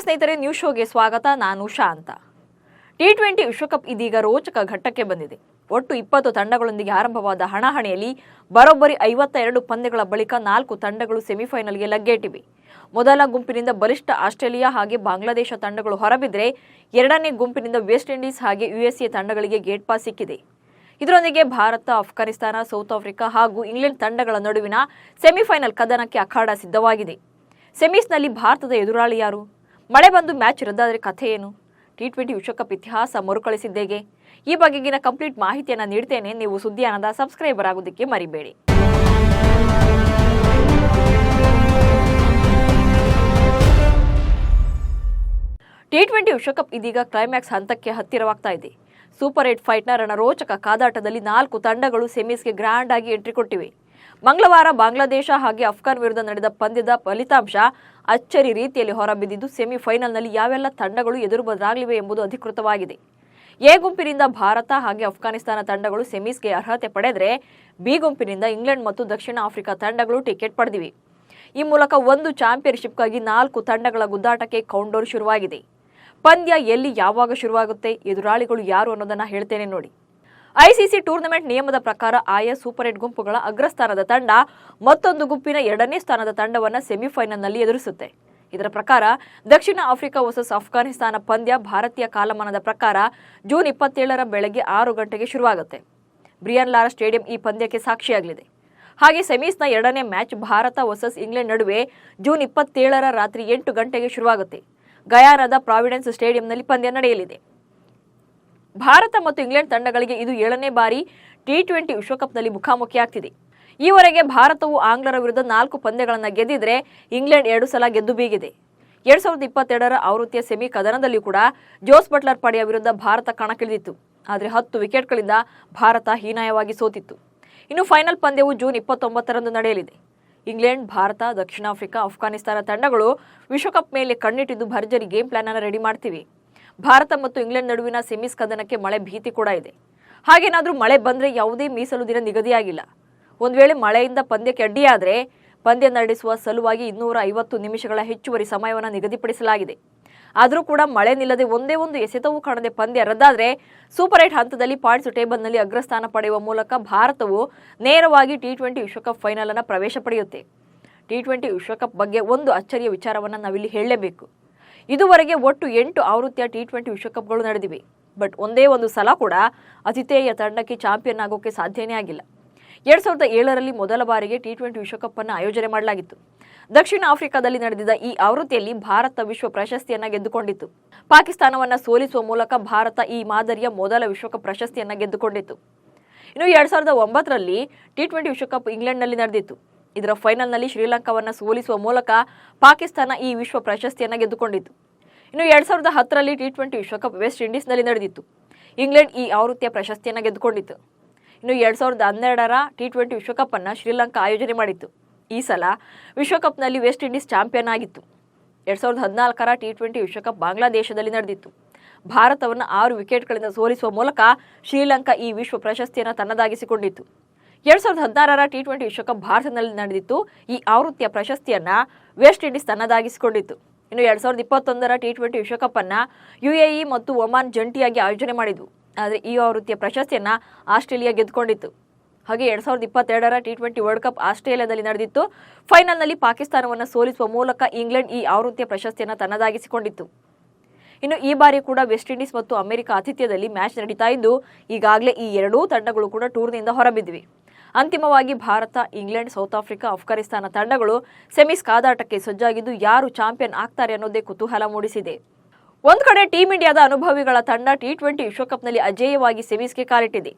ಸ್ನೇಹಿತರೆ, ನ್ಯೂಸ್ ಶೋಗೆ ಸ್ವಾಗತ. ನಾನು ಉಷಾ ಅಂತ. ಟಿ20 ವಿಶ್ವಕಪ್ ಇದೀಗ ರೋಚಕ ಘಟ್ಟಕ್ಕೆ ಬಂದಿದೆ. ಒಟ್ಟು 20 ತಂಡಗಳೊಂದಿಗೆ ಆರಂಭವಾದ ಹಣಾಹಣಿಯಲ್ಲಿ ಬರೋಬ್ಬರಿ 52 ಪಂದ್ಯಗಳ ಬಳಿಕ 4 ತಂಡಗಳು ಸೆಮಿಫೈನಲ್ಗೆ ಲಗ್ಗೇಟಿವೆ. ಮೊದಲ ಗುಂಪಿನಿಂದ ಬಲಿಷ್ಠ ಆಸ್ಟ್ರೇಲಿಯಾ ಹಾಗೆ ಬಾಂಗ್ಲಾದೇಶ ತಂಡಗಳು ಹೊರಬಿದ್ದರೆ, ಎರಡನೇ ಗುಂಪಿನಿಂದ ವೆಸ್ಟ್ ಇಂಡೀಸ್ ಹಾಗೆ ಯುಎಸ್ಎ ತಂಡಗಳಿಗೆ ಗೇಟ್ ಪಾಸ್ ಸಿಕ್ಕಿದೆ. ಇದರೊಂದಿಗೆ ಭಾರತ, ಅಫ್ಘಾನಿಸ್ತಾನ, ಸೌತ್ ಆಫ್ರಿಕಾ ಹಾಗೂ ಇಂಗ್ಲೆಂಡ್ ತಂಡಗಳ ನಡುವಿನ ಸೆಮಿಫೈನಲ್ ಕದನಕ್ಕೆ ಅಖಾಡ ಸಿದ್ಧವಾಗಿದೆ. ಸೆಮೀಸ್ನಲ್ಲಿ ಭಾರತದ ಎದುರಾಳಿ ಯಾರು? ಮಳೆ ಬಂದು ಮ್ಯಾಚ್ ರದ್ದಾದರೆ ಕಥೆ ಏನು? ಟಿ20 ವಿಶ್ವಕಪ್ ಇತಿಹಾಸ ಮರುಕಳಿಸಿದ್ದೇಗೆ? ಈ ಬಗೆಗಿನ ಕಂಪ್ಲೀಟ್ ಮಾಹಿತಿಯನ್ನು ನೀಡ್ತೇನೆ. ನೀವು ಸುದ್ದಿಯಾನದ ಸಬ್ಸ್ಕ್ರೈಬರ್ ಆಗೋದಕ್ಕೆ ಮರಿಬೇಡಿ. ಟಿ20 ವಿಶ್ವಕಪ್ ಇದೀಗ ಕ್ಲೈಮ್ಯಾಕ್ಸ್ ಹಂತಕ್ಕೆ ಹತ್ತಿರವಾಗ್ತಾ ಇದೆ. ಸೂಪರ್ 8 ಫೈಟ್ನ ರಣರೋಚಕ ಕಾದಾಟದಲ್ಲಿ 4 ತಂಡಗಳು ಸೆಮೀಸ್ಗೆ ಗ್ರ್ಯಾಂಡ್ ಆಗಿ ಎಂಟ್ರಿ ಕೊಟ್ಟಿವೆ. ಮಂಗಳವಾರ ಬಾಂಗ್ಲಾದೇಶ ಹಾಗೆ ಅಫ್ಘಾನ್ ವಿರುದ್ಧ ನಡೆದ ಪಂದ್ಯದ ಫಲಿತಾಂಶ ಅಚ್ಚರಿ ರೀತಿಯಲ್ಲಿ ಹೊರಬಿದ್ದಿದ್ದು, ಸೆಮಿಫೈನಲ್ನಲ್ಲಿ ಯಾವೆಲ್ಲ ತಂಡಗಳು ಎದುರು ಬದಲಾಗಲಿವೆ ಎಂಬುದು ಅಧಿಕೃತವಾಗಿದೆ. ಎ ಗುಂಪಿನಿಂದ ಭಾರತ ಹಾಗೆ ಅಫ್ಘಾನಿಸ್ತಾನ ತಂಡಗಳು ಸೆಮೀಸ್ಗೆ ಅರ್ಹತೆ ಪಡೆದರೆ, ಬಿ ಗುಂಪಿನಿಂದ ಇಂಗ್ಲೆಂಡ್ ಮತ್ತು ದಕ್ಷಿಣ ಆಫ್ರಿಕಾ ತಂಡಗಳು ಟಿಕೆಟ್ ಪಡೆದಿವೆ. ಈ ಮೂಲಕ ಒಂದು ಚಾಂಪಿಯನ್ಶಿಪ್ಗಾಗಿ 4 ತಂಡಗಳ ಗುದ್ದಾಟಕ್ಕೆ ಕೌಂಟ್ಡೌನ್ ಶುರುವಾಗಿದೆ. ಪಂದ್ಯ ಎಲ್ಲಿ ಯಾವಾಗ ಶುರುವಾಗುತ್ತೆ, ಎದುರಾಳಿಗಳು ಯಾರು ಅನ್ನೋದನ್ನ ಹೇಳ್ತೇನೆ ನೋಡಿ. ಐಸಿಸಿ ಟೂರ್ನಮೆಂಟ್ ನಿಯಮದ ಪ್ರಕಾರ ಆಯಾ ಸೂಪರ್ 8 ಗುಂಪುಗಳ ಅಗ್ರಸ್ಥಾನದ ತಂಡ ಮತ್ತೊಂದು ಗುಂಪಿನ 2ನೇ ಸ್ಥಾನದ ತಂಡವನ್ನು ಸೆಮಿಫೈನಲ್ನಲ್ಲಿ ಎದುರಿಸುತ್ತೆ. ಇದರ ಪ್ರಕಾರ ದಕ್ಷಿಣ ಆಫ್ರಿಕಾ ವರ್ಸಸ್ ಅಫ್ಘಾನಿಸ್ತಾನ ಪಂದ್ಯ ಭಾರತೀಯ ಕಾಲಮಾನದ ಪ್ರಕಾರ ಜೂನ್ 27ರ ಬೆಳಗ್ಗೆ 6 ಗಂಟೆಗೆ ಶುರುವಾಗುತ್ತೆ. ಬ್ರಿಯಾನ್ ಲಾರಾ ಸ್ಟೇಡಿಯಂ ಈ ಪಂದ್ಯಕ್ಕೆ ಸಾಕ್ಷಿಯಾಗಲಿದೆ. ಹಾಗೆ ಸೆಮೀಸ್ನ 2ನೇ ಮ್ಯಾಚ್ ಭಾರತ ವರ್ಸಸ್ ಇಂಗ್ಲೆಂಡ್ ನಡುವೆ ಜೂನ್ 27ರ ರಾತ್ರಿ 8 ಗಂಟೆಗೆ ಶುರುವಾಗುತ್ತೆ. ಗಯಾನಾದ ಪ್ರಾವಿಡೆನ್ಸ್ ಸ್ಟೇಡಿಯಂನಲ್ಲಿ ಪಂದ್ಯ ನಡೆಯಲಿದೆ. ಭಾರತ ಮತ್ತು ಇಂಗ್ಲೆಂಡ್ ತಂಡಗಳಿಗೆ ಇದು 7ನೇ ಬಾರಿ ಟಿ20 ವಿಶ್ವಕಪ್ನಲ್ಲಿ ಮುಖಾಮುಖಿಯಾಗ್ತಿದೆ. ಈವರೆಗೆ ಭಾರತವು ಆಂಗ್ಲರ ವಿರುದ್ಧ 4 ಪಂದ್ಯಗಳನ್ನು ಗೆದ್ದಿದ್ರೆ, ಇಂಗ್ಲೆಂಡ್ 2 ಸಲ ಗೆದ್ದು ಬೀಗಿದೆ. 2022ರ ಆವೃತ್ತಿಯ ಸೆಮಿ ಕದನದಲ್ಲಿ ಕೂಡ ಜೋಸ್ ಬಟ್ಲರ್ ಪಡೆಯ ವಿರುದ್ಧ ಭಾರತ ಕಣಕ್ಕಿಳಿದಿತ್ತು. ಆದರೆ 10 ವಿಕೆಟ್ಗಳಿಂದ ಭಾರತ ಹೀನಾಯವಾಗಿ ಸೋತಿತ್ತು. ಇನ್ನು ಫೈನಲ್ ಪಂದ್ಯವು ಜೂನ್ 29ರಂದು ನಡೆಯಲಿದೆ. ಇಂಗ್ಲೆಂಡ್, ಭಾರತ, ದಕ್ಷಿಣ ಆಫ್ರಿಕಾ, ಅಫ್ಘಾನಿಸ್ತಾನ ತಂಡಗಳು ವಿಶ್ವಕಪ್ ಮೇಲೆ ಕಣ್ಣಿಟ್ಟಿದ್ದು ಭರ್ಜರಿ ಗೇಮ್ ಪ್ಲಾನ್ ಅನ್ನು ರೆಡಿ ಮಾಡ್ತೀವಿ. ಭಾರತ ಮತ್ತು ಇಂಗ್ಲೆಂಡ್ ನಡುವಿನ ಸೆಮೀಸ್ ಕದನಕ್ಕೆ ಮಳೆ ಭೀತಿ ಕೂಡ ಇದೆ. ಹಾಗೇನಾದ್ರೂ ಮಳೆ ಬಂದರೆ ಯಾವುದೇ ಮೀಸಲು ದಿನ ನಿಗದಿಯಾಗಿಲ್ಲ. ಒಂದು ವೇಳೆ ಮಳೆಯಿಂದ ಪಂದ್ಯಕ್ಕೆ ಅಡ್ಡಿಯಾದರೆ ಪಂದ್ಯ ನಡೆಸುವ ಸಲುವಾಗಿ 250 ನಿಮಿಷಗಳ ಹೆಚ್ಚುವರಿ ಸಮಯವನ್ನು ನಿಗದಿಪಡಿಸಲಾಗಿದೆ. ಆದರೂ ಕೂಡ ಮಳೆ ನಿಲ್ಲದೆ ಒಂದೇ ಒಂದು ಎಸೆತವೂ ಕಾಣದೆ ಪಂದ್ಯ ರದ್ದಾದರೆ ಸೂಪರ್ 8 ಹಂತದಲ್ಲಿ ಪಾಯಿಂಟ್ಸ್ ಟೇಬಲ್ನಲ್ಲಿ ಅಗ್ರಸ್ಥಾನ ಪಡೆಯುವ ಮೂಲಕ ಭಾರತವು ನೇರವಾಗಿ ಟಿ20 ವಿಶ್ವಕಪ್ ಫೈನಲ್ ಅನ್ನು ಪ್ರವೇಶ ಪಡೆಯುತ್ತೆ. ಟಿ20 ವಿಶ್ವಕಪ್ ಬಗ್ಗೆ ಒಂದು ಅಚ್ಚರಿಯ ವಿಚಾರವನ್ನು ನಾವಿಲ್ಲಿ ಹೇಳಲೇಬೇಕು. ಇದುವರೆಗೆ ಒಟ್ಟು 8 ಆವೃತ್ತಿಯ ಟಿ20 ವಿಶ್ವಕಪ್ಗಳು ನಡೆದಿವೆ. ಬಟ್ ಒಂದೇ ಒಂದು ಸಲ ಕೂಡ ಆತಿಥೇಯ ತಂಡಕ್ಕೆ ಚಾಂಪಿಯನ್ ಆಗೋಕೆ ಸಾಧ್ಯನೇ ಆಗಿಲ್ಲ. 2007ರಲ್ಲಿ ಮೊದಲ ಬಾರಿಗೆ ಟಿ20 ವಿಶ್ವಕಪ್ ಅನ್ನು ಆಯೋಜನೆ ಮಾಡಲಾಗಿತ್ತು. ದಕ್ಷಿಣ ಆಫ್ರಿಕಾದಲ್ಲಿ ನಡೆದಿದ್ದ ಈ ಆವೃತ್ತಿಯಲ್ಲಿ ಭಾರತ ವಿಶ್ವ ಪ್ರಶಸ್ತಿಯನ್ನ ಗೆದ್ದುಕೊಂಡಿತ್ತು. ಪಾಕಿಸ್ತಾನವನ್ನ ಸೋಲಿಸುವ ಮೂಲಕ ಭಾರತ ಈ ಮಾದರಿಯ ಮೊದಲ ವಿಶ್ವಕಪ್ ಪ್ರಶಸ್ತಿಯನ್ನ ಗೆದ್ದುಕೊಂಡಿತ್ತು. ಇನ್ನು 2009ರಲ್ಲಿ ಟಿ20 ವಿಶ್ವಕಪ್ ಇಂಗ್ಲೆಂಡ್ನಲ್ಲಿ ನಡೆದಿತ್ತು. ಇದರ ಫೈನಲ್ನಲ್ಲಿ ಶ್ರೀಲಂಕಾವನ್ನು ಸೋಲಿಸುವ ಮೂಲಕ ಪಾಕಿಸ್ತಾನ ಈ ವಿಶ್ವ ಪ್ರಶಸ್ತಿಯನ್ನು ಗೆದ್ದುಕೊಂಡಿತ್ತು. ಇನ್ನು 2010ರಲ್ಲಿ ಟಿ20 ವಿಶ್ವಕಪ್ ವೆಸ್ಟ್ ಇಂಡೀಸ್ನಲ್ಲಿ ನಡೆದಿತ್ತು. ಇಂಗ್ಲೆಂಡ್ ಈ ಆವೃತ್ತಿಯ ಪ್ರಶಸ್ತಿಯನ್ನು ಗೆದ್ದುಕೊಂಡಿತ್ತು. ಇನ್ನು 2012ರ ಟಿ20 ವಿಶ್ವಕಪ್ ಅನ್ನು ಶ್ರೀಲಂಕಾ ಆಯೋಜನೆ ಮಾಡಿತ್ತು. ಈ ಸಲ ವಿಶ್ವಕಪ್ನಲ್ಲಿ ವೆಸ್ಟ್ ಇಂಡೀಸ್ ಚಾಂಪಿಯನ್ ಆಗಿತ್ತು. 2014ರ ಟಿ20 ವಿಶ್ವಕಪ್ ಬಾಂಗ್ಲಾದೇಶದಲ್ಲಿ ನಡೆದಿತ್ತು. ಭಾರತವನ್ನು 6 ವಿಕೆಟ್ಗಳಿಂದ ಸೋಲಿಸುವ ಮೂಲಕ ಶ್ರೀಲಂಕಾ ಈ ವಿಶ್ವ ಪ್ರಶಸ್ತಿಯನ್ನು ತನ್ನದಾಗಿಸಿಕೊಂಡಿತ್ತು. 2016ರ ಟಿ20 ವಿಶ್ವಕಪ್ ಭಾರತದಲ್ಲಿ ನಡೆದಿತ್ತು. ಈ ಆವೃತ್ತಿಯ ಪ್ರಶಸ್ತಿಯನ್ನ ವೆಸ್ಟ್ ಇಂಡೀಸ್ ತನ್ನದಾಗಿಸಿಕೊಂಡಿತ್ತು. ಇನ್ನು 2021ರ ಟಿ20 ವಿಶ್ವಕಪ್ ಅನ್ನ ಯುಎಇ ಮತ್ತು ಒಮಾನ್ ಜಂಟಿಯಾಗಿ ಆಯೋಜನೆ ಮಾಡಿದ್ವು. ಆದರೆ ಈ ಆವೃತ್ತಿಯ ಪ್ರಶಸ್ತಿಯನ್ನ ಆಸ್ಟ್ರೇಲಿಯಾ ಗೆದ್ದುಕೊಂಡಿತ್ತು. ಹಾಗೆ 2022ರ ಟಿ20 ವರ್ಲ್ಡ್ ಕಪ್ ಆಸ್ಟ್ರೇಲಿಯಾದಲ್ಲಿ ನಡೆದಿತ್ತು. ಫೈನಲ್ನಲ್ಲಿ ಪಾಕಿಸ್ತಾನವನ್ನು ಸೋಲಿಸುವ ಮೂಲಕ ಇಂಗ್ಲೆಂಡ್ ಈ ಆವೃತ್ತಿಯ ಪ್ರಶಸ್ತಿಯನ್ನು ತನ್ನದಾಗಿಸಿಕೊಂಡಿತ್ತು. ಇನ್ನು ಈ ಬಾರಿ ಕೂಡ ವೆಸ್ಟ್ ಇಂಡೀಸ್ ಮತ್ತು ಅಮೆರಿಕ ಆತಿಥ್ಯದಲ್ಲಿ ಮ್ಯಾಚ್ ನಡೀತಾ ಇದ್ದು, ಈಗಾಗಲೇ ಈ ಎರಡೂ ತಂಡಗಳು ಕೂಡ ಟೂರ್ನಿಯಿಂದ ಹೊರಬಿದ್ದಿವೆ. ಅಂತಿಮವಾಗಿ Bharat, England, south Africa, Afghanistan ತಂಡಗಳು ಸೆಮೀಸ್ ಕಾದಾಟಕ್ಕೆ ಸಜ್ಜಾಗಿದ್ದು, ಯಾರು ಚಾಂಪಿಯನ್ ಆಗ್ತಾರೆ ಅನ್ನೋದೇ ಕುತೂಹಲ ಮೂಡಿಸಿದೆ. ಒಂದು ಕಡೆ ಟೀಮ್ ಇಂಡಿಯಾದ ಅನುಭವಿಗಳ ತಂಡ ಟಿ20 ವಿಶ್ವಕಪ್ನಲ್ಲಿ ಅಜೇಯವಾಗಿ ಸೆಮೀಸ್ಗೆ ಕಾಲಿಟ್ಟಿದೆ.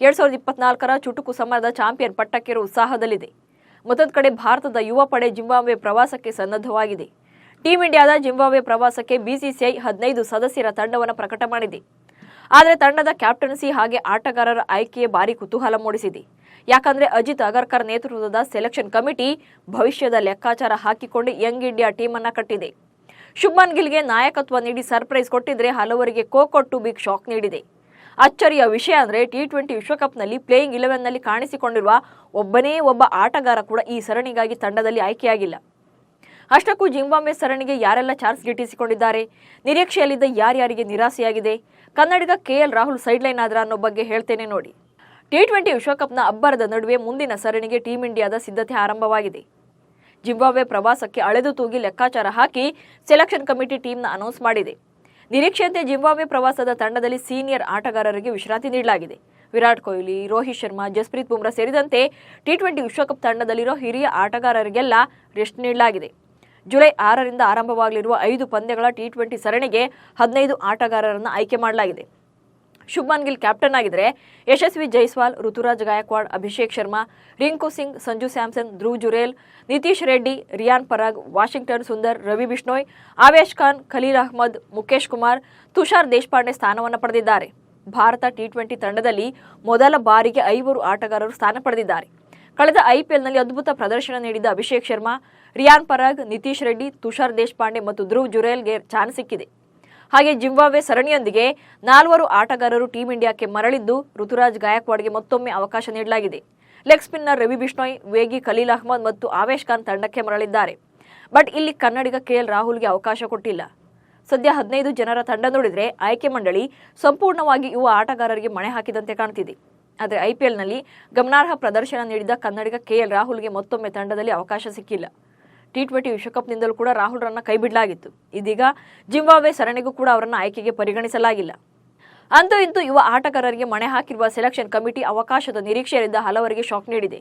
2024ರ ಚುಟುಕು ಸಮರದ ಚಾಂಪಿಯನ್ ಪಟ್ಟಕ್ಕೇರುವ ಉತ್ಸಾಹದಲ್ಲಿದೆ. ಮತ್ತೊಂದು ಕಡೆ ಭಾರತದ ಯುವ ಪಡೆ ಜಿಂಬಾಬ್ವೆ ಪ್ರವಾಸಕ್ಕೆ ಸನ್ನದ್ಧವಾಗಿದೆ. ಟೀಮ್ ಇಂಡಿಯಾದ ಜಿಂಬಾಬ್ವೆ ಪ್ರವಾಸಕ್ಕೆ ಬಿಸಿಸಿಐ 15 ಸದಸ್ಯರ ತಂಡವನ್ನು ಪ್ರಕಟ ಮಾಡಿದೆ. ಆದರೆ ತಂಡದ ಕ್ಯಾಪ್ಟನ್ಸಿ ಹಾಗೆ ಆಟಗಾರರ ಆಯ್ಕೆಯ ಭಾರಿ ಕುತೂಹಲ ಮೂಡಿಸಿದೆ. ಯಾಕಂದ್ರೆ ಅಜಿತ್ ಅಗರ್ಕರ್ ನೇತೃತ್ವದ ಸೆಲೆಕ್ಷನ್ ಕಮಿಟಿ ಭವಿಷ್ಯದ ಲೆಕ್ಕಾಚಾರ ಹಾಕಿಕೊಂಡು ಯಂಗ್ ಇಂಡಿಯಾ ಟೀಮ್ ಅನ್ನ ಕಟ್ಟಿದೆ. ಶುಭ್ಮನ್ ಗಿಲ್ಗೆ ನಾಯಕತ್ವ ನೀಡಿ ಸರ್ಪ್ರೈಸ್ ಕೊಟ್ಟಿದ್ರೆ, ಹಲವರಿಗೆ ಕೊಟ್ಟು ಬಿಗ್ ಶಾಕ್ ನೀಡಿದೆ. ಅಚ್ಚರಿಯ ವಿಷಯ ಅಂದ್ರೆ ಟಿ20 ವಿಶ್ವಕಪ್ನಲ್ಲಿ ಪ್ಲೇಯಿಂಗ್ 11ನಲ್ಲಿ ಕಾಣಿಸಿಕೊಂಡಿರುವ ಒಬ್ಬನೇ ಒಬ್ಬ ಆಟಗಾರ ಕೂಡ ಈ ಸರಣಿಗಾಗಿ ತಂಡದಲ್ಲಿ ಆಯ್ಕೆಯಾಗಿಲ್ಲ. ಅಷ್ಟಕ್ಕೂ ಜಿಂಬಾಬ್ವೆ ಸರಣಿಗೆ ಯಾರೆಲ್ಲ ಚಾನ್ಸ್ ಗಿಟ್ಟಿಸಿಕೊಂಡಿದ್ದಾರೆ, ನಿರೀಕ್ಷೆಯಲ್ಲಿದ್ದ ಯಾರ್ಯಾರಿಗೆ ನಿರಾಸೆಯಾಗಿದೆ, ಕನ್ನಡಿಗ ಕೆಎಲ್ ರಾಹುಲ್ ಸೈಡ್ಲೈನ್ ಆದ್ರ ಅನ್ನೋ ಬಗ್ಗೆ ಹೇಳ್ತೇನೆ ನೋಡಿ. ಟಿ20 ವಿಶ್ವಕಪ್ನ ಅಬ್ಬರದ ನಡುವೆ ಮುಂದಿನ ಸರಣಿಗೆ ಟೀಂ ಇಂಡಿಯಾದ ಸಿದ್ಧತೆ ಆರಂಭವಾಗಿದೆ. ಜಿಂಬಾಬ್ವೆ ಪ್ರವಾಸಕ್ಕೆ ಅಳೆದು ತೂಗಿ ಲೆಕ್ಕಾಚಾರ ಹಾಕಿ ಸೆಲೆಕ್ಷನ್ ಕಮಿಟಿ ಟೀಮ್ನ ಅನೌನ್ಸ್ ಮಾಡಿದೆ. ನಿರೀಕ್ಷೆಯಂತೆ ಜಿಂಬಾಬ್ವೆ ಪ್ರವಾಸದ ತಂಡದಲ್ಲಿ ಸೀನಿಯರ್ ಆಟಗಾರರಿಗೆ ವಿಶ್ರಾಂತಿ ನೀಡಲಾಗಿದೆ. ವಿರಾಟ್ ಕೊಹ್ಲಿ, ರೋಹಿತ್ ಶರ್ಮಾ, ಜಸ್ಪ್ರೀತ್ ಬುಮ್ರಾ ಸೇರಿದಂತೆ ಟಿ20 ವಿಶ್ವಕಪ್ ತಂಡದಲ್ಲಿರೋ ಹಿರಿಯ ಆಟಗಾರರಿಗೆಲ್ಲ ರೆಸ್ಟ್ ನೀಡಲಾಗಿದೆ. ಜುಲೈ 6ರಿಂದ ಆರಂಭವಾಗಲಿರುವ 5 ಪಂದ್ಯಗಳ ಟಿ20 ಸರಣಿಗೆ 15 ಆಟಗಾರರನ್ನು ಆಯ್ಕೆ ಮಾಡಲಾಗಿದೆ. ಶುಭ್ಮನ್ ಗಿಲ್ ಕ್ಯಾಪ್ಟನ್ ಆಗಿದ್ರೆ ಯಶಸ್ವಿ ಜೈಸ್ವಾಲ್, ಋತುರಾಜ್ ಗಾಯಕ್ವಾಡ್, ಅಭಿಷೇಕ್ ಶರ್ಮಾ, ರಿಂಕು ಸಿಂಗ್, ಸಂಜು ಸ್ಯಾಮ್ಸನ್, ಧ್ರುವ್ ಜುರೇಲ್, ನಿತೀಶ್ ರೆಡ್ಡಿ, ರಿಯಾನ್ ಪರಾಗ್, ವಾಷಿಂಗ್ಟನ್ ಸುಂದರ್, ರವಿ ಬಿಷ್ಣೋಯ್, ಆವೇಶ್ ಖಾನ್, ಖಲೀಲ್ ಅಹ್ಮದ್, ಮುಖೇಶ್ ಕುಮಾರ್, ತುಷಾರ್ ದೇಶಪಾಂಡೆ ಸ್ಥಾನವನ್ನು ಪಡೆದಿದ್ದಾರೆ. ಭಾರತ ಟಿ20 ತಂಡದಲ್ಲಿ ಮೊದಲ ಬಾರಿಗೆ 5 ಆಟಗಾರರು ಸ್ಥಾನ ಪಡೆದಿದ್ದಾರೆ. ಕಳೆದ ಐಪಿಎಲ್ನಲ್ಲಿ ಅದ್ಭುತ ಪ್ರದರ್ಶನ ನೀಡಿದ ಅಭಿಷೇಕ್ ಶರ್ಮಾ, ರಿಯಾನ್ ಪರಾಗ್, ನಿತೀಶ್ ರೆಡ್ಡಿ, ತುಷಾರ್ ದೇಶಪಾಂಡೆ ಮತ್ತು ಧ್ರುವ್ ಜುರೇಲ್ಗೆ ಚಾನ್ಸ್ ಸಿಕ್ಕಿದೆ. ಹಾಗೆ ಜಿಂಬಾಬ್ವೆ ಸರಣಿಯೊಂದಿಗೆ 4 ಆಟಗಾರರು ಟೀಂ ಇಂಡಿಯಾಕ್ಕೆ ಮರಳಿದ್ದು, ಋತುರಾಜ್ ಗಾಯಕ್ವಾಡ್ಗೆ ಮತ್ತೊಮ್ಮೆ ಅವಕಾಶ ನೀಡಲಾಗಿದೆ. ಲೆಗ್ ಸ್ಪಿನ್ನರ್ ರವಿ ಬಿಷ್ಣೋಯ್, ವೇಗಿ ಖಲೀಲ್ ಅಹ್ಮದ್ ಮತ್ತು ಆವೇಶ್ ಖಾನ್ ತಂಡಕ್ಕೆ ಮರಳಿದ್ದಾರೆ. ಬಟ್ ಇಲ್ಲಿ ಕನ್ನಡಿಗ ಕೆಎಲ್ ರಾಹುಲ್ಗೆ ಅವಕಾಶ ಕೊಟ್ಟಿಲ್ಲ. ಸದ್ಯ 15 ಜನರ ತಂಡ ನೋಡಿದ್ರೆ ಆಯ್ಕೆ ಮಂಡಳಿ ಸಂಪೂರ್ಣವಾಗಿ ಯುವ ಆಟಗಾರರಿಗೆ ಮಣೆ ಹಾಕಿದಂತೆ ಕಾಣ್ತಿದೆ. ಆದರೆ ಐಪಿಎಲ್ನಲ್ಲಿ ಗಮನಾರ್ಹ ಪ್ರದರ್ಶನ ನೀಡಿದ ಕನ್ನಡಿಗ ಕೆಎಲ್ ರಾಹುಲ್ಗೆ ಮತ್ತೊಮ್ಮೆ ತಂಡದಲ್ಲಿ ಅವಕಾಶ ಸಿಕ್ಕಿಲ್ಲ. ಟಿ20 ವಿಶ್ವಕಪ್ನಿಂದಲೂ ಕೂಡ ರಾಹುಲ್ರನ್ನ ಕೈಬಿಡಲಾಗಿತ್ತು. ಇದೀಗ ಜಿಂಬಾಬ್ವೆ ಸರಣಿಗೂ ಕೂಡ ಅವರನ್ನು ಆಯ್ಕೆಗೆ ಪರಿಗಣಿಸಲಾಗಿಲ್ಲ. ಅಂತೂ ಇಂತೂ ಯುವ ಆಟಗಾರರಿಗೆ ಮಣೆ ಹಾಕಿರುವ ಸೆಲೆಕ್ಷನ್ ಕಮಿಟಿ ಅವಕಾಶದ ನಿರೀಕ್ಷೆಯಲ್ಲಿದ್ದ ಹಲವರಿಗೆ ಶಾಕ್ ನೀಡಿದೆ.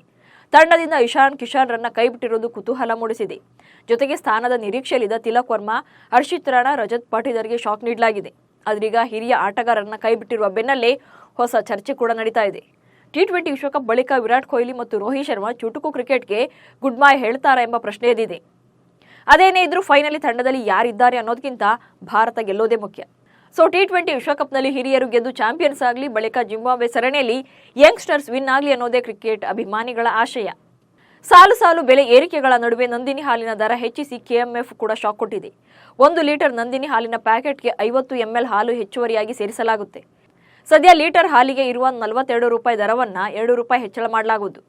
ತಂಡದಿಂದ ಇಶಾನ್ ಕಿಶನ್ ರನ್ನ ಕೈಬಿಟ್ಟಿರುವುದು ಕುತೂಹಲ ಮೂಡಿಸಿದೆ. ಜೊತೆಗೆ ಸ್ಥಾನದ ನಿರೀಕ್ಷೆಯಲ್ಲಿದ್ದ ತಿಲಕ್ ವರ್ಮಾ, ಹರ್ಷಿತ್ ರಾಣಾ, ರಜತ್ ಪಾಟಿದಾರ್ಗೆ ಶಾಕ್ ನೀಡಲಾಗಿದೆ. ಆದ್ರೀಗ ಹಿರಿಯ ಆಟಗಾರರನ್ನ ಕೈಬಿಟ್ಟಿರುವ ಬೆನ್ನಲ್ಲೇ ಹೊಸ ಚರ್ಚೆ ಕೂಡ ನಡೀತಾ ಇದೆ. ಟಿ20 ವಿಶ್ವಕಪ್ ಬಳಿಕ ವಿರಾಟ್ ಕೊಹ್ಲಿ ಮತ್ತು ರೋಹಿತ್ ಶರ್ಮಾ ಚುಟುಕು ಕ್ರಿಕೆಟ್ಗೆ ಗುಡ್ ಬೈ ಹೇಳ್ತಾರಾ ಎಂಬ ಪ್ರಶ್ನೆ ಎದ್ದಿದೆ. ಅದೇನೇ ಇದ್ರೂ ಫೈನಲಿ ತಂಡದಲ್ಲಿ ಯಾರಿದ್ದಾರೆ ಅನ್ನೋದಕ್ಕಿಂತ ಭಾರತ ಗೆಲ್ಲೋದೇ ಮುಖ್ಯ. ಸೊ ಟಿ20 ವಿಶ್ವಕಪ್ನಲ್ಲಿ ಹಿರಿಯರು ಗೆದ್ದು ಚಾಂಪಿಯನ್ಸ್ ಆಗಲಿ, ಬಳಿಕ ಜಿಂಬಾಬ್ವೆ ಸರಣಿಯಲ್ಲಿ ಯಂಗ್ಸ್ಟರ್ಸ್ ವಿನ್ ಆಗಲಿ ಅನ್ನೋದೇ ಕ್ರಿಕೆಟ್ ಅಭಿಮಾನಿಗಳ ಆಶಯ. ಸಾಲು ಸಾಲು ಬೆಲೆ ಏರಿಕೆಗಳ ನಡುವೆ ನಂದಿನಿ ಹಾಲಿನ ದರ ಹೆಚ್ಚಿಸಿ ಕೆಎಂಎಫ್ ಕೂಡ ಶಾಕ್ ಕೊಟ್ಟಿದೆ. 1 ಲೀಟರ್ ನಂದಿನಿ ಹಾಲಿನ ಪ್ಯಾಕೆಟ್ಗೆ 50 ml ಹಾಲು ಹೆಚ್ಚುವರಿಯಾಗಿ ಸೇರಿಸಲಾಗುತ್ತೆ. ಸದ್ಯ ಲೀಟರ್ ಹಾಲಿಗೆ ಇರುವ 42 ರೂಪಾಯಿ ದರವನ್ನ 2 ರೂಪಾಯಿ ಹೆಚ್ಚಳ ಮಾಡಲಾಗುವುದು.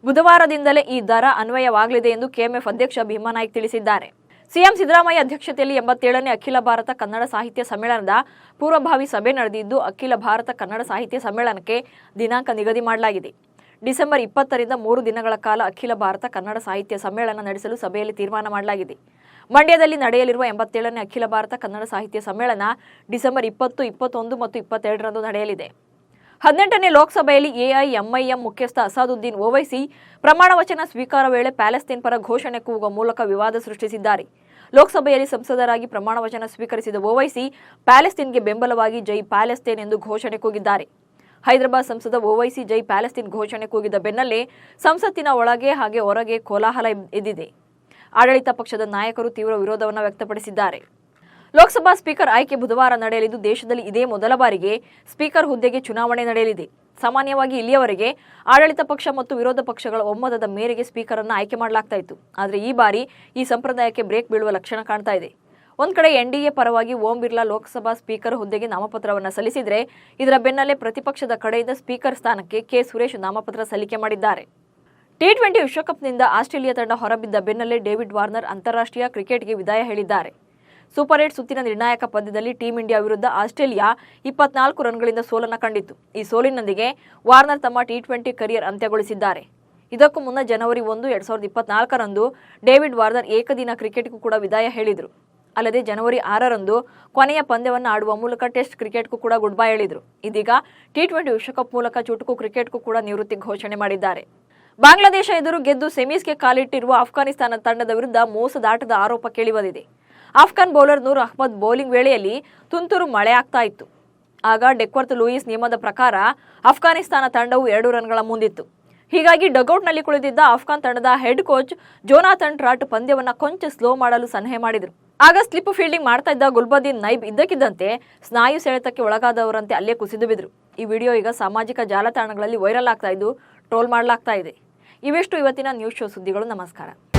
ಬುಧವಾರದಿಂದಲೇ ಈ ದರ ಅನ್ವಯವಾಗಲಿದೆ ಎಂದು ಕೆಎಂಎಫ್ ಅಧ್ಯಕ್ಷ ಭೀಮಾನಾಯ್ಕ್ ತಿಳಿಸಿದ್ದಾರೆ. ಸಿಎಂ ಸಿದ್ದರಾಮಯ್ಯ ಅಧ್ಯಕ್ಷತೆಯಲ್ಲಿ 87ನೇ ಅಖಿಲ ಭಾರತ ಕನ್ನಡ ಸಾಹಿತ್ಯ ಸಮ್ಮೇಳನದ ಪೂರ್ವಭಾವಿ ಸಭೆ ನಡೆದಿದ್ದು, ಅಖಿಲ ಭಾರತ ಕನ್ನಡ ಸಾಹಿತ್ಯ ಸಮ್ಮೇಳನಕ್ಕೆ ದಿನಾಂಕ ನಿಗದಿ ಮಾಡಲಾಗಿದೆ. ಡಿಸೆಂಬರ್ 20ರಿಂದ 3 ದಿನಗಳ ಕಾಲ ಅಖಿಲ ಭಾರತ ಕನ್ನಡ ಸಾಹಿತ್ಯ ಸಮ್ಮೇಳನ ನಡೆಸಲು ಸಭೆಯಲ್ಲಿ ತೀರ್ಮಾನ ಮಾಡಲಾಗಿದೆ. ಮಂಡ್ಯದಲ್ಲಿ ನಡೆಯಲಿರುವ 87ನೇ ಅಖಿಲ ಭಾರತ ಕನ್ನಡ ಸಾಹಿತ್ಯ ಸಮ್ಮೇಳನ ಡಿಸೆಂಬರ್ 20, 21 ಮತ್ತು 22ರಂದು ನಡೆಯಲಿದೆ. 18ನೇ ಲೋಕಸಭೆಯಲ್ಲಿ ಎಐಎಂಐಎಂ ಮುಖ್ಯಸ್ಥ ಅಸಾದುದ್ದೀನ್ ಓವೈಸಿ ಪ್ರಮಾಣ ವಚನ ಸ್ವೀಕಾರ ವೇಳೆ ಪ್ಯಾಲೆಸ್ತೇನ್ ಪರ ಘೋಷಣೆ ಕೂಗುವ ಮೂಲಕ ವಿವಾದ ಸೃಷ್ಟಿಸಿದ್ದಾರೆ. ಲೋಕಸಭೆಯಲ್ಲಿ ಸಂಸದರಾಗಿ ಪ್ರಮಾಣ ವಚನ ಸ್ವೀಕರಿಸಿದ ಓವೈಸಿ ಪ್ಯಾಲೆಸ್ತೇನ್ಗೆ ಬೆಂಬಲವಾಗಿ ಜೈ ಪ್ಯಾಲೆಸ್ತೇನ್ ಎಂದು ಘೋಷಣೆ ಕೂಗಿದ್ದಾರೆ. ಹೈದರಾಬಾದ್ ಸಂಸದ ಓವೈಸಿ ಜೈ ಪ್ಯಾಲೆಸ್ತೇನ್ ಘೋಷಣೆ ಕೂಗಿದ ಬೆನ್ನಲ್ಲೇ ಸಂಸತ್ತಿನ ಒಳಗೆ ಹಾಗೆ ಹೊರಗೆ ಕೋಲಾಹಲ ಎದ್ದಿದೆ. ಆಡಳಿತ ಪಕ್ಷದ ನಾಯಕರು ತೀವ್ರ ವಿರೋಧವನ್ನು ವ್ಯಕ್ತಪಡಿಸಿದ್ದಾರೆ. ಲೋಕಸಭಾ ಸ್ಪೀಕರ್ ಆಯ್ಕೆ ಬುಧವಾರ ನಡೆಯಲಿದ್ದು, ದೇಶದಲ್ಲಿ ಇದೇ ಮೊದಲ ಬಾರಿಗೆ ಸ್ಪೀಕರ್ ಹುದ್ದೆಗೆ ಚುನಾವಣೆ ನಡೆಯಲಿದೆ. ಸಾಮಾನ್ಯವಾಗಿ ಇಲ್ಲಿಯವರೆಗೆ ಆಡಳಿತ ಪಕ್ಷ ಮತ್ತು ವಿರೋಧ ಪಕ್ಷಗಳ ಒಮ್ಮತದ ಮೇರೆಗೆ ಸ್ಪೀಕರ್ ಅನ್ನು ಆಯ್ಕೆ ಮಾಡಲಾಗ್ತಾ ಇತ್ತು. ಆದರೆ ಈ ಬಾರಿ ಈ ಸಂಪ್ರದಾಯಕ್ಕೆ ಬ್ರೇಕ್ ಬೀಳುವ ಲಕ್ಷಣ ಕಾಣ್ತಾ ಇದೆ. ಒಂದ್ ಕಡೆ ಎನ್ಡಿಎ ಪರವಾಗಿ ಓಂ ಬಿರ್ಲಾ ಲೋಕಸಭಾ ಸ್ಪೀಕರ್ ಹುದ್ದೆಗೆ ನಾಮಪತ್ರವನ್ನು ಸಲ್ಲಿಸಿದ್ರೆ, ಇದರ ಬೆನ್ನಲ್ಲೇ ಪ್ರತಿಪಕ್ಷದ ಕಡೆಯಿಂದ ಸ್ಪೀಕರ್ ಸ್ಥಾನಕ್ಕೆ ಕೆ ಸುರೇಶ್ ನಾಮಪತ್ರ ಸಲ್ಲಿಕೆ ಮಾಡಿದ್ದಾರೆ. ಟಿ20 ವಿಶ್ವಕಪ್ನಿಂದ ಆಸ್ಟ್ರೇಲಿಯಾ ತಂಡ ಹೊರಬಿದ್ದ ಬೆನ್ನಲ್ಲೇ ಡೇವಿಡ್ ವಾರ್ನರ್ ಅಂತಾರಾಷ್ಟ್ರೀಯ ಕ್ರಿಕೆಟ್ಗೆ ವಿದಾಯ ಹೇಳಿದ್ದಾರೆ. ಸೂಪರ್ 8 ಸುತ್ತಿನ ನಿರ್ಣಾಯಕ ಪಂದ್ಯದಲ್ಲಿ ಟೀಂ ಇಂಡಿಯಾ ವಿರುದ್ಧ ಆಸ್ಟ್ರೇಲಿಯಾ 24 ರನ್ಗಳಿಂದ ಸೋಲನ್ನು ಕಂಡಿತ್ತು. ಈ ಸೋಲಿನೊಂದಿಗೆ ವಾರ್ನರ್ ತಮ್ಮ ಟಿ20 ಕರಿಯರ್ ಅಂತ್ಯಗೊಳಿಸಿದ್ದಾರೆ. ಇದಕ್ಕೂ ಮುನ್ನ ಜನವರಿ 1, 2024ರಂದು ಡೇವಿಡ್ ವಾರ್ನರ್ ಏಕದಿನ ಕ್ರಿಕೆಟ್ಗೂ ಕೂಡ ವಿದಾಯ ಹೇಳಿದರು. ಅಲ್ಲದೆ ಜನವರಿ 6ರಂದು ಕೊನೆಯ ಪಂದ್ಯವನ್ನು ಆಡುವ ಮೂಲಕ ಟೆಸ್ಟ್ ಕ್ರಿಕೆಟ್ಗೂ ಕೂಡ ಗುಡ್ ಬೈ ಹೇಳಿದರು. ಇದೀಗ ಟಿ20 ವಿಶ್ವಕಪ್ ಮೂಲಕ ಚುಟುಕು ಕ್ರಿಕೆಟ್ಗೂ ಕೂಡ ನಿವೃತ್ತಿ ಘೋಷಣೆ ಮಾಡಿದ್ದಾರೆ. ಬಾಂಗ್ಲಾದೇಶ ಎದುರು ಗೆದ್ದು ಸೆಮೀಸ್ಗೆ ಕಾಲಿಟ್ಟಿರುವ ಅಫ್ಘಾನಿಸ್ತಾನ ತಂಡದ ವಿರುದ್ಧ ಮೋಸದಾಟದ ಆರೋಪ ಕೇಳಿಬಂದಿದೆ. ಆಫ್ಘಾನ್ ಬೌಲರ್ ನೂರ್ ಅಹ್ಮದ್ ಬೌಲಿಂಗ್ ವೇಳೆಯಲ್ಲಿ ತುಂತುರು ಮಳೆ ಆಗ್ತಾ ಇತ್ತು. ಆಗ ಡೆಕ್ವರ್ತ್ ಲೂಯಿಸ್ ನಿಯಮದ ಪ್ರಕಾರ ಅಫ್ಘಾನಿಸ್ತಾನ ತಂಡವು 2 ರನ್ಗಳ ಮುಂದಿತ್ತು. ಹೀಗಾಗಿ ಡಗೌಟ್ನಲ್ಲಿ ಕುಳಿತಿದ್ದ ಅಫ್ಘಾನ್ ತಂಡದ ಹೆಡ್ ಕೋಚ್ ಜೋನಾಥನ್ ಟ್ರಾಟ್ ಪಂದ್ಯವನ್ನ ಕೊಂಚ ಸ್ಲೋ ಮಾಡಲು ಸಲಹೆ ಮಾಡಿದರು. ಆಗ ಸ್ಲಿಪ್ ಫೀಲ್ಡಿಂಗ್ ಮಾಡ್ತಾ ಇದ್ದ ಗುಲ್ಬದೀನ್ ನೈಬ್ ಇದ್ದಕ್ಕಿದ್ದಂತೆ ಸ್ನಾಯು ಸೆಳೆತಕ್ಕೆ ಒಳಗಾದವರಂತೆ ಅಲ್ಲೇ ಕುಸಿದು ಬಿದ್ರು. ಈ ವಿಡಿಯೋ ಈಗ ಸಾಮಾಜಿಕ ಜಾಲತಾಣಗಳಲ್ಲಿ ವೈರಲ್ ಆಗ್ತಾ ಇದ್ದು ಟ್ರೋಲ್ ಮಾಡಲಾಗ್ತಾ ಇದೆ. ಇವೆಷ್ಟು ಇವತ್ತಿನ ನ್ಯೂಸ್ ಶೋ ಸುದ್ದಿಗಳು. ನಮಸ್ಕಾರ.